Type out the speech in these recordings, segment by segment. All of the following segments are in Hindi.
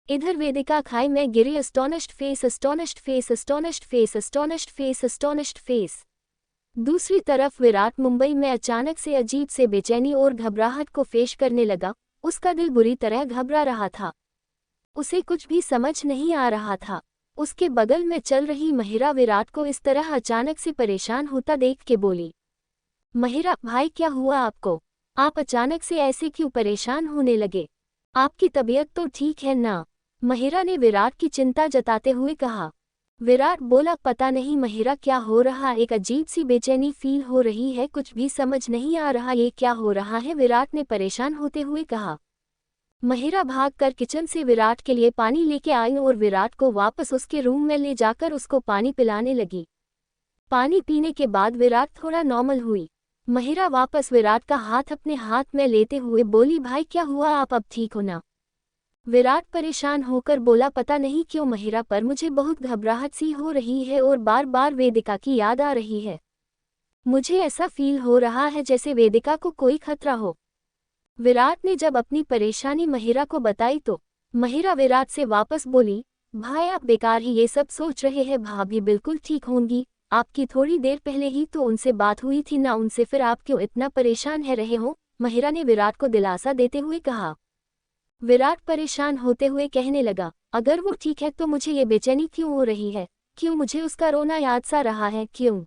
इधर वेदिका खाई में गिरी। Astonished face, astonished face, astonished face, astonished face, astonished face. दूसरी तरफ विराट मुंबई में अचानक से अजीब से बेचैनी और घबराहट को फेस करने लगा। उसका दिल बुरी तरह घबरा रहा था। उसे कुछ भी समझ नहीं आ रहा था। उसके बगल में चल रही महिरा विराट को इस तरह अचानक से परेशान होता देख के बोली, महिरा भाई क्या हुआ आपको? आप अचानक से ऐसे क्यों परेशान होने लगे? आपकी तबीयत तो ठीक है ना? महिरा ने विराट की चिंता जताते हुए कहा। विराट बोला, पता नहीं महिरा क्या हो रहा, एक अजीब सी बेचैनी फील हो रही है, कुछ भी समझ नहीं आ रहा ये क्या हो रहा है, विराट ने परेशान होते हुए कहा। महिरा भागकर किचन से विराट के लिए पानी लेके आई और विराट को वापस उसके रूम में ले जाकर उसको पानी पिलाने लगी। पानी पीने के बाद विराट थोड़ा नॉर्मल हुई। महिरा वापस विराट का हाथ अपने हाथ में लेते हुए बोली, भाई क्या हुआ, आप अब ठीक हो ना? विराट परेशान होकर बोला, पता नहीं क्यों महिरा, पर मुझे बहुत घबराहट सी हो रही है और बार बार वेदिका की याद आ रही है। मुझे ऐसा फील हो रहा है जैसे वेदिका को कोई खतरा हो। विराट ने जब अपनी परेशानी महिरा को बताई तो महिरा विराट से वापस बोली, भाई आप बेकार ही ये सब सोच रहे हैं, भाभी बिल्कुल ठीक होंगी। आपकी थोड़ी देर पहले ही तो उनसे बात हुई थी ना उनसे, फिर आप क्यों इतना परेशान है रहे हो? महिरा ने विराट को दिलासा देते हुए कहा। विराट परेशान होते हुए कहने लगा, अगर वो ठीक है तो मुझे ये बेचैनी क्यों हो रही है? क्यों मुझे उसका रोना याद सा रहा है, क्यों?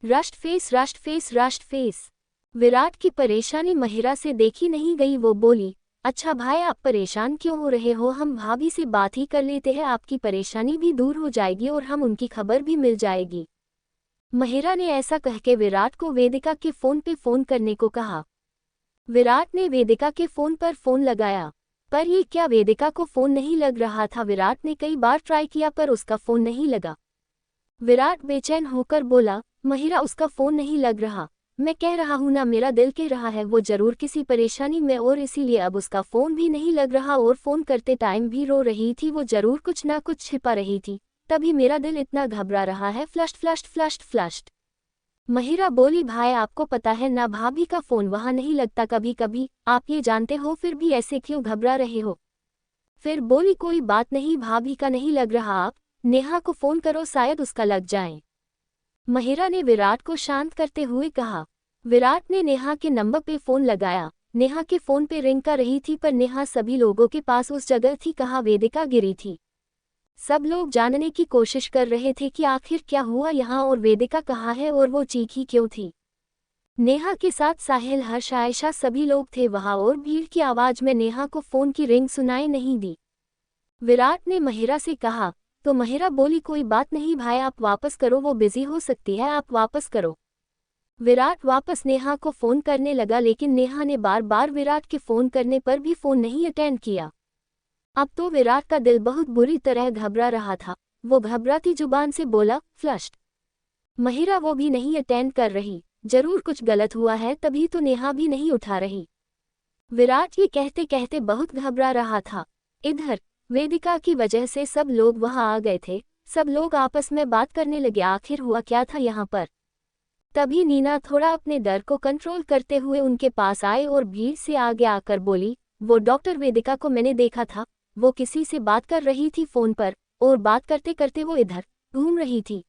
रश्ट फेस, रश्ट फेस, रश्ट फेस। विराट की परेशानी महिरा से देखी नहीं गई। वो बोली, अच्छा भाई आप परेशान क्यों हो रहे हो, हम भाभी से बात ही कर लेते हैं, आपकी परेशानी भी दूर हो जाएगी और हम उनकी खबर भी मिल जाएगी। महिरा ने ऐसा कहके विराट को वेदिका के फोन पे फोन करने को कहा। विराट ने वेदिका के फोन पर फोन लगाया, पर ये क्या वेदिका को फोन नहीं लग रहा था। विराट ने कई बार ट्राई किया पर उसका फोन नहीं लगा। विराट बेचैन होकर बोला, महिरा उसका फोन नहीं लग रहा। मैं कह रहा हूं ना, मेरा दिल कह रहा है वो जरूर किसी परेशानी में और इसीलिए अब उसका फोन भी नहीं लग रहा और फोन करते टाइम भी रो रही थी, वो जरूर कुछ ना कुछ छिपा रही थी, तभी मेरा दिल इतना घबरा रहा है। फ्लश्ट फ्लश्ट फ्लश्ट फ्लश्ट। महिरा बोली, भाई आपको पता है ना भाभी का फोन वहां नहीं लगता कभी कभी, आप ये जानते हो, फिर भी ऐसे क्यों घबरा रहे हो? फिर बोली, कोई बात नहीं, भाभी का नहीं लग रहा, आप नेहा को फोन करो, शायद उसका लग जाए। महिरा ने विराट को शांत करते हुए कहा। विराट ने नेहा के नंबर पे फोन लगाया। नेहा के फोन पे रिंग कर रही थी, पर नेहा सभी लोगों के पास उस जगह थी कहाँ वेदिका गिरी थी। सब लोग जानने की कोशिश कर रहे थे कि आखिर क्या हुआ यहाँ और वेदिका कहाँ है और वो चीखी क्यों थी। नेहा के साथ साहिल, हर्ष, आयशा सभी लोग थे वहाँ और भीड़ की आवाज में नेहा को फोन की रिंग सुनाई नहीं दी। विराट ने महिरा से कहा, तो महिरा बोली, कोई बात नहीं भाई आप वापस करो, वो बिजी हो सकती है, आप वापस करो। विराट वापस नेहा को फोन करने लगा, लेकिन नेहा ने बार बार विराट के फोन करने पर भी फोन नहीं अटेंड किया। अब तो विराट का दिल बहुत बुरी तरह घबरा रहा था। वो घबराती जुबान से बोला, फ्लश्ड। महिरा वो भी नहीं अटेंड कर रही, जरूर कुछ गलत हुआ है, तभी तो नेहा भी नहीं उठा रही। विराट ये कहते कहते बहुत घबरा रहा था। इधर वेदिका की वजह से सब लोग वहां आ गए थे। सब लोग आपस में बात करने लगे, आखिर हुआ क्या था यहाँ पर। तभी नीना थोड़ा अपने डर को कंट्रोल करते हुए उनके पास आए और भीड़ से आगे आकर बोली, वो डॉक्टर वेदिका को मैंने देखा था, वो किसी से बात कर रही थी फोन पर और बात करते करते वो इधर घूम रही थी।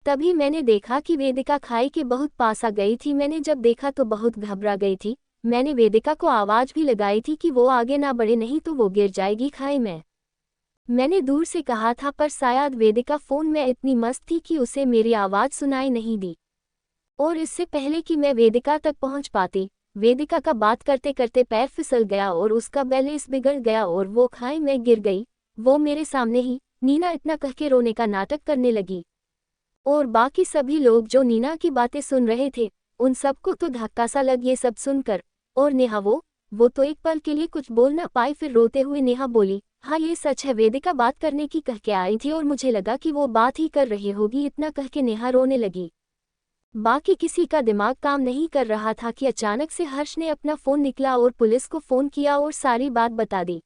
तभी मैंने देखा कि वेदिका खाई के बहुत पास आ गई थी, मैंने जब देखा तो बहुत घबरा गई थी। मैंने वेदिका को आवाज भी लगाई थी कि वो आगे ना बढ़े, नहीं तो वो गिर जाएगी खाई में। मैंने दूर से कहा था, पर शायद वेदिका फोन में इतनी मस्त थी कि उसे मेरी आवाज सुनाई नहीं दी। और इससे पहले कि मैं वेदिका तक पहुंच पाती, वेदिका का बात करते करते पैर फिसल गया और उसका बैलेंस बिगड़ गया और वो खाई में गिर गई, वो मेरे सामने ही। नीना इतना कह के रोने का नाटक करने लगी और बाकी सभी लोग जो नीना की बातें सुन रहे थे, उन सबको तो धक्का सा लग ये सब सुनकर। और नेहा वो तो एक पल के लिए कुछ बोल ना पाई, फिर रोते हुए नेहा बोली, हाँ ये सच है, वेदिका बात करने की कह के आई थी और मुझे लगा कि वो बात ही कर रही होगी। इतना कह के नेहा रोने लगी। बाकी किसी का दिमाग काम नहीं कर रहा था कि अचानक से हर्ष ने अपना फोन निकला और पुलिस को फोन किया और सारी बात बता दी।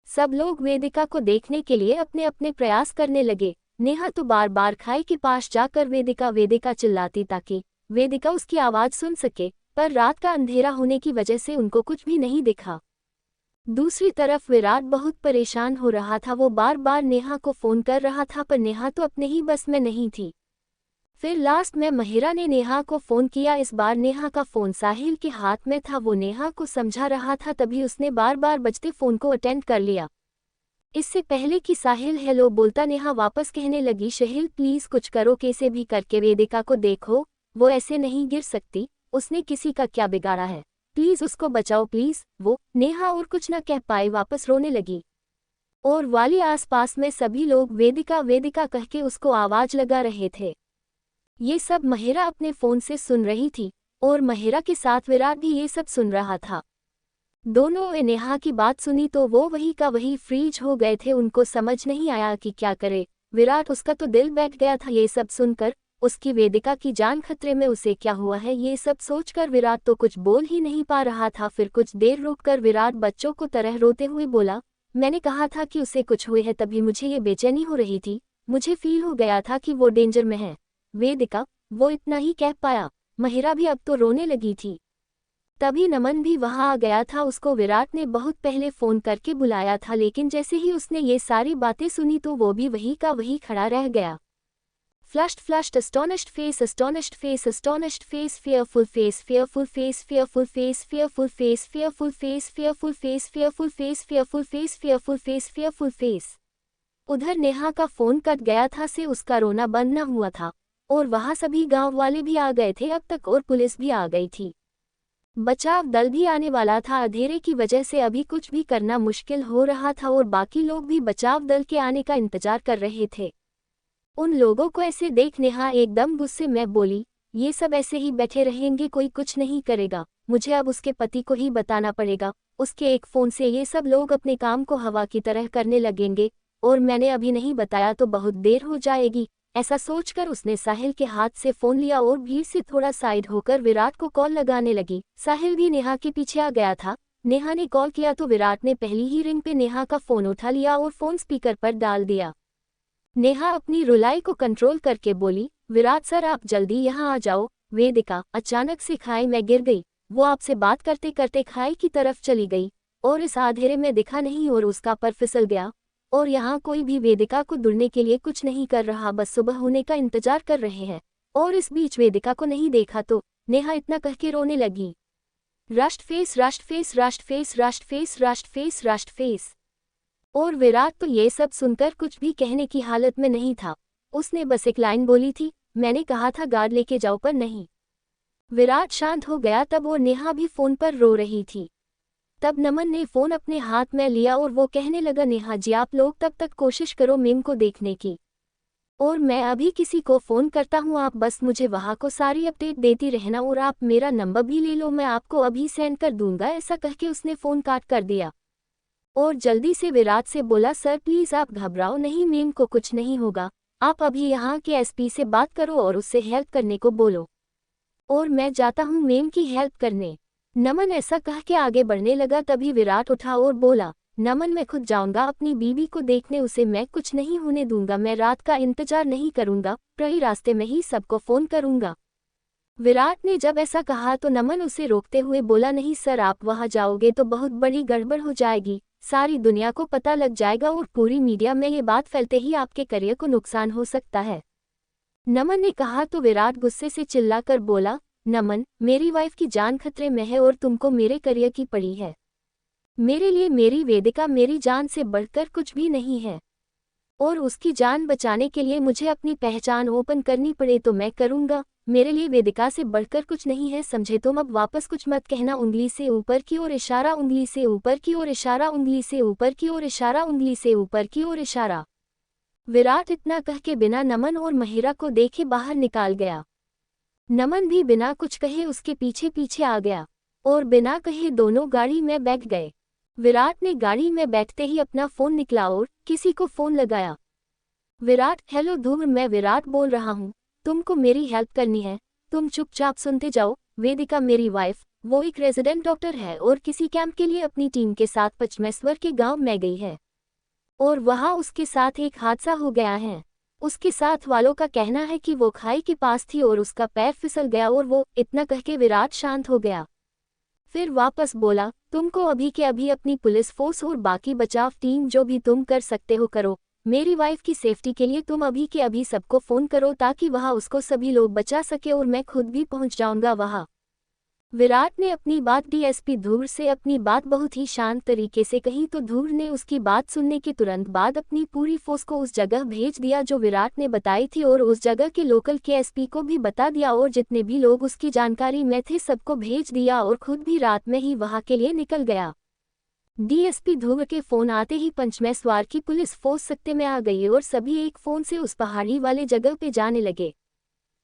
सब लोग वेदिका को देखने के लिए अपने अपने प्रयास करने लगे। नेहा तो बार बार खाई के पास जाकर वेदिका वेदिका चिल्लाती ताकि वेदिका उसकी आवाज सुन सके, पर रात का अंधेरा होने की वजह से उनको कुछ भी नहीं दिखा। दूसरी तरफ विराट बहुत परेशान हो रहा था। वो बार बार नेहा को फोन कर रहा था पर नेहा तो अपने ही बस में नहीं थी। फिर लास्ट में महिरा ने नेहा को फोन किया। इस बार नेहा का फोन साहिल के हाथ में था। वो नेहा को समझा रहा था, तभी उसने बार बार बजते फोन को अटेंड कर लिया। इससे पहले कि साहिल हेलो बोलता, नेहा वापस कहने लगी, साहिल प्लीज कुछ करो, कैसे भी करके वेदिका को देखो, वो ऐसे नहीं गिर सकती, उसने किसी का क्या बिगाड़ा है, प्लीज उसको बचाओ प्लीज। वो नेहा और कुछ न कह पाए, वापस रोने लगी। और वाली आसपास में सभी लोग वेदिका वेदिका कह के उसको आवाज लगा रहे थे। ये सब महिरा अपने फोन से सुन रही थी और महिरा के साथ विराट भी ये सब सुन रहा था। दोनों ने नेहा की बात सुनी तो वो वही का वही फ्रीज हो गए थे। उनको समझ नहीं आया कि क्या करे। विराट, उसका तो दिल बैठ गया था ये सब सुनकर। उसकी वेदिका की जान खतरे में, उसे क्या हुआ है ये सब सोचकर विराट तो कुछ बोल ही नहीं पा रहा था। फिर कुछ देर रुककर विराट बच्चों को तरह रोते हुए बोला, मैंने कहा था कि उसे कुछ हुए है, तभी मुझे ये बेचैनी हो रही थी, मुझे फील हो गया था कि वो डेंजर में है। वेदिका, वो इतना ही कह पाया। महिरा भी अब तो रोने लगी थी। तभी नमन भी वहां आ गया था। उसको विराट ने बहुत पहले फोन करके बुलाया था, लेकिन जैसे ही उसने ये सारी बातें सुनी तो वो भी वही का वही खड़ा रह गया। Flushed astonished face astonished face astonished face fearful face fearful face fearful face fearful face fearful face fearful face fearful face fearful face fearful face fearful face। उधर नेहा का फोन कट गया था से उसका रोना बंद न हुआ था और वहां सभी गांव वाले भी आ गए थे अब तक और पुलिस भी आ गई थी। बचाव दल भी आने वाला था। अंधेरे की वजह से अभी कुछ भी करना मुश्किल हो रहा था और बाकी लोग भी बचाव दल के आने का इंतजार कर रहे थे। उन लोगों को ऐसे देख नेहा एकदम गुस्से में बोली, ये सब ऐसे ही बैठे रहेंगे, कोई कुछ नहीं करेगा, मुझे अब उसके पति को ही बताना पड़ेगा। उसके एक फोन से ये सब लोग अपने काम को हवा की तरह करने लगेंगे और मैंने अभी नहीं बताया तो बहुत देर हो जाएगी। ऐसा सोचकर उसने साहिल के हाथ से फोन लिया और भीड़ से थोड़ा साइड होकर विराट को कॉल लगाने लगी। साहिल भी नेहा के पीछे आ गया था। नेहा ने कॉल किया तो विराट ने पहली ही रिंग पे नेहा का फोन उठा लिया और फोन स्पीकर पर डाल दिया। नेहा अपनी रुलाई को कंट्रोल करके बोली, विराट सर आप जल्दी यहाँ आ जाओ। वेदिका अचानक से खाई में गिर गई। वो आपसे बात करते करते खाई की तरफ चली गई और इस अंधेरे में दिखा नहीं और उसका पर फिसल गया। और यहाँ कोई भी वेदिका को ढूंढने के लिए कुछ नहीं कर रहा, बस सुबह होने का इंतजार कर रहे हैं। और इस बीच वेदिका को नहीं देखा तो नेहा इतना कह के रोने लगी, rust face rust face rust face rust face rust face rust face. और विराट तो ये सब सुनकर कुछ भी कहने की हालत में नहीं था। उसने बस एक लाइन बोली थी, मैंने कहा था गार्ड लेके जाओ पर नहीं। विराट शांत हो गया तब और नेहा भी फोन पर रो रही थी। तब नमन ने फोन अपने हाथ में लिया और वो कहने लगा, नेहा जी आप लोग तब तक कोशिश करो मीम को देखने की और मैं अभी किसी को फोन करता हूँ, आप बस मुझे वहाँ को सारी अपडेट देती रहना और आप मेरा नंबर भी ले लो, मैं आपको अभी सेंड कर दूंगा। ऐसा कह के उसने फोन काट कर दिया और जल्दी से विराट से बोला, सर प्लीज आप घबराओ नहीं, मीम को कुछ नहीं होगा, आप अभी यहाँ के एसपी से बात करो और उससे हेल्प करने को बोलो और मैं जाता हूँ मीम की हेल्प करने। नमन ऐसा कह के आगे बढ़ने लगा। तभी विराट उठा और बोला, नमन मैं खुद जाऊंगा अपनी बीवी को देखने, उसे मैं कुछ नहीं होने दूंगा, मैं रात का इंतजार नहीं करूंगा, कई रास्ते में ही सबको फोन करूंगा। विराट ने जब ऐसा कहा तो नमन उसे रोकते हुए बोला, नहीं सर आप वहां जाओगे तो बहुत बड़ी गड़बड़ हो जाएगी, सारी दुनिया को पता लग जाएगा और पूरी मीडिया में ये बात फैलते ही आपके करियर को नुकसान हो सकता है। नमन ने कहा तो विराट गुस्से से चिल्लाकर बोला, नमन मेरी वाइफ की जान खतरे में है और तुमको मेरे करियर की पड़ी है, मेरे लिए मेरी वेदिका मेरी जान से बढ़कर कुछ भी नहीं है और उसकी जान बचाने के लिए मुझे अपनी पहचान ओपन करनी पड़े तो मैं करूंगा, मेरे लिए वेदिका से बढ़कर कुछ नहीं है, समझे तुम अब वापस कुछ मत कहना। उंगली से ऊपर की ओर इशारा, उंगली से ऊपर की ओर इशारा, उंगली से ऊपर की ओर इशारा, उंगली से ऊपर की ओर इशारा। विराट इतना कह के बिना नमन और महिरा को देखे बाहर निकाल गया। नमन भी बिना कुछ कहे उसके पीछे पीछे आ गया और बिना कहे दोनों गाड़ी में बैठ गए। विराट ने गाड़ी में बैठते ही अपना फोन निकला और किसी को फोन लगाया। विराट, हेलो धूम्र मैं विराट बोल रहा हूँ, तुमको मेरी हेल्प करनी है, तुम चुपचाप सुनते जाओ। वेदिका मेरी वाइफ, वो एक रेजिडेंट डॉक्टर है और किसी कैंप के लिए अपनी टीम के साथ पचमेश्वर के गांव में गई है और वहां उसके साथ एक हादसा हो गया है। उसके साथ वालों का कहना है कि वो खाई के पास थी और उसका पैर फिसल गया और वो, इतना कह के विराट शांत हो गया। फिर वापस बोला, तुमको अभी के अभी अपनी पुलिस फोर्स और बाकी बचाव टीम जो भी तुम कर सकते हो करो। मेरी वाइफ की सेफ्टी के लिए तुम अभी के अभी सबको फोन करो ताकि वहां उसको सभी लोग बचा सके और मैं खुद भी पहुंच जाऊंगा वहां। विराट ने अपनी बात डीएसपी ध्रुव से अपनी बात बहुत ही शांत तरीके से कही तो ध्रुव ने उसकी बात सुनने के तुरंत बाद अपनी पूरी फोर्स को उस जगह भेज दिया जो विराट ने बताई थी और उस जगह के लोकल के एसपी को भी बता दिया और जितने भी लोग उसकी जानकारी में थे सबको भेज दिया और खुद भी रात में ही वहां के लिए निकल गया। डीएसपी ध्रुव के फोन आते ही पंचमेश्वर की पुलिस फोर्स सत्ते में आ गई और सभी एक फोन से उस पहाड़ी वाले जगह पे जाने लगे।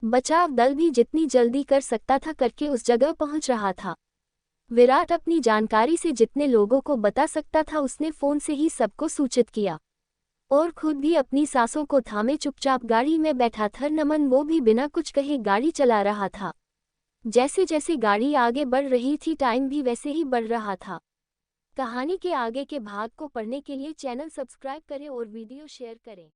बचाव दल भी जितनी जल्दी कर सकता था करके उस जगह पहुंच रहा था। विराट अपनी जानकारी से जितने लोगों को बता सकता था उसने फोन से ही सबको सूचित किया और खुद भी अपनी सांसों को थामे चुपचाप गाड़ी में बैठा था। नमन वो भी बिना कुछ कहे गाड़ी चला रहा था। जैसे जैसे गाड़ी आगे बढ़ रही थी टाइम भी वैसे ही बढ़ रहा था। कहानी के आगे के भाग को पढ़ने के लिए चैनल सब्सक्राइब करें और वीडियो शेयर करें।